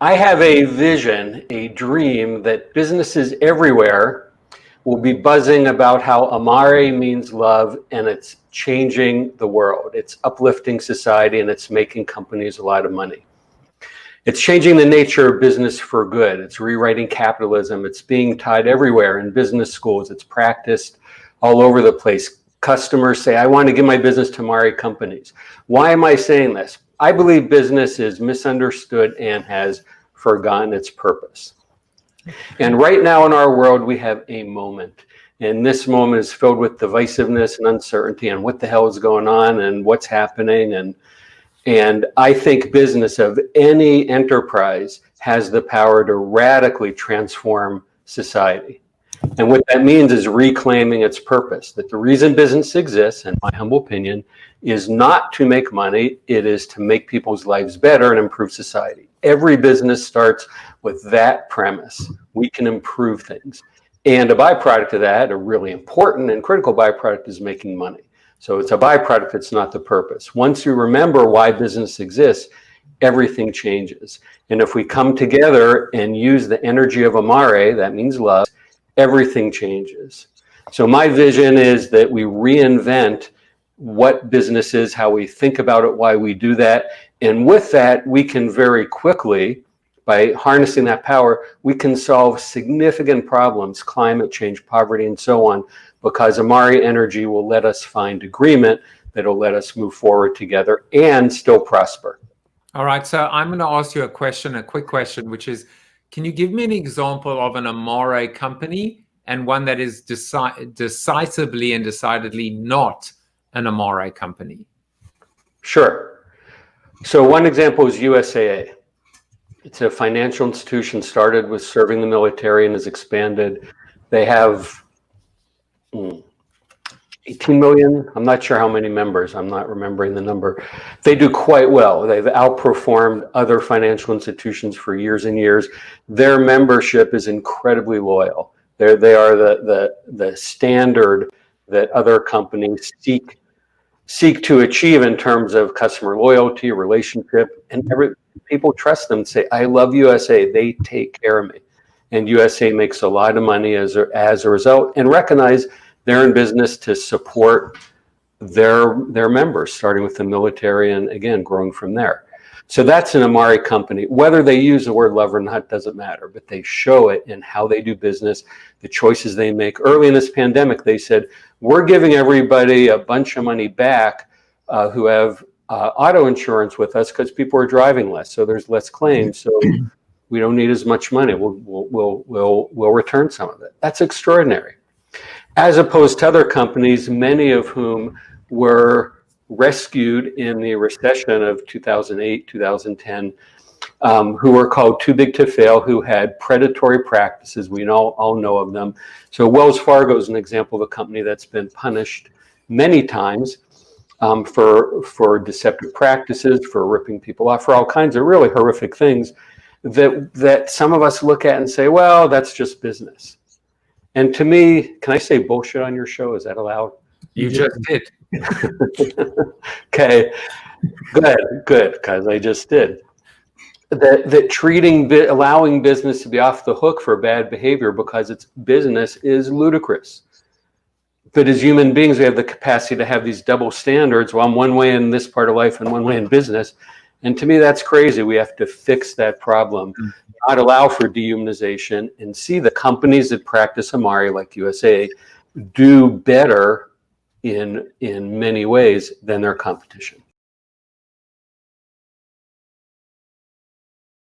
I have a vision, a dream that businesses everywhere will be buzzing about how Amare means love and it's changing the world. It's uplifting society and it's making companies a lot of money. It's changing the nature of business for good. It's rewriting capitalism. It's being tied everywhere in business schools. It's practiced all over the place. Customers say, I want to give my business to Amare companies. Why am I saying this? I believe business is misunderstood and has forgotten its purpose. And right now in our world, we have a moment. And this moment is filled with divisiveness and uncertainty and what the hell is going on and what's happening. And I think business of any enterprise has the power to radically transform society. And what that means is reclaiming its purpose, that the reason business exists, in my humble opinion, is not to make money. It is to make people's lives better and improve society. Every business starts with that premise. We can improve things. And a byproduct of that, a really important and critical byproduct, is making money. So it's a byproduct, it's not the purpose. Once you remember why business exists, everything changes. And if we come together and use the energy of Amare, that means love, everything changes. So my vision is that we reinvent what business is, how we think about it, why we do that. And with that, we can very quickly, by harnessing that power, we can solve significant problems, climate change, poverty, and so on, because Amare energy will let us find agreement that'll let us move forward together and still prosper. All right, so I'm going to ask you a quick question, which is, can you give me an example of an Amare company and one that is decisively and decidedly not an Amare company? Sure. So one example is USAA. It's a financial institution started with serving the military and has expanded. They have 18 million. I'm not sure how many members. I'm not remembering the number. They do quite well. They've outperformed other financial institutions for years and years. Their membership is incredibly loyal. They are the standard that other companies seek to achieve in terms of customer loyalty, relationship, and people trust them and say, I love USA. They take care of me. And USA makes a lot of money as a result, and recognize they're in business to support their members, starting with the military and, again, growing from there. So that's an Amare company. Whether they use the word love or not doesn't matter, but they show it in how they do business, the choices they make. Early in this pandemic, they said, we're giving everybody a bunch of money back who have auto insurance with us because people are driving less, so there's less claims. So we don't need as much money. We'll return some of it. That's extraordinary. As opposed to other companies, many of whom were rescued in the recession of 2008, 2010, who were called too big to fail, who had predatory practices. We all know of them. So Wells Fargo is an example of a company that's been punished many times for deceptive practices, for ripping people off, for all kinds of really horrific things that some of us look at and say, well, that's just business. And to me, can I say bullshit on your show? Is that allowed? You just did. Okay, good, because I just did. That allowing business to be off the hook for bad behavior because it's business is ludicrous. But as human beings, we have the capacity to have these double standards. Well, I'm one way in this part of life and one way in business. And to me, that's crazy. We have to fix that problem, not allow for dehumanization, and see the companies that practice Amare, like USA, do better in many ways than their competition.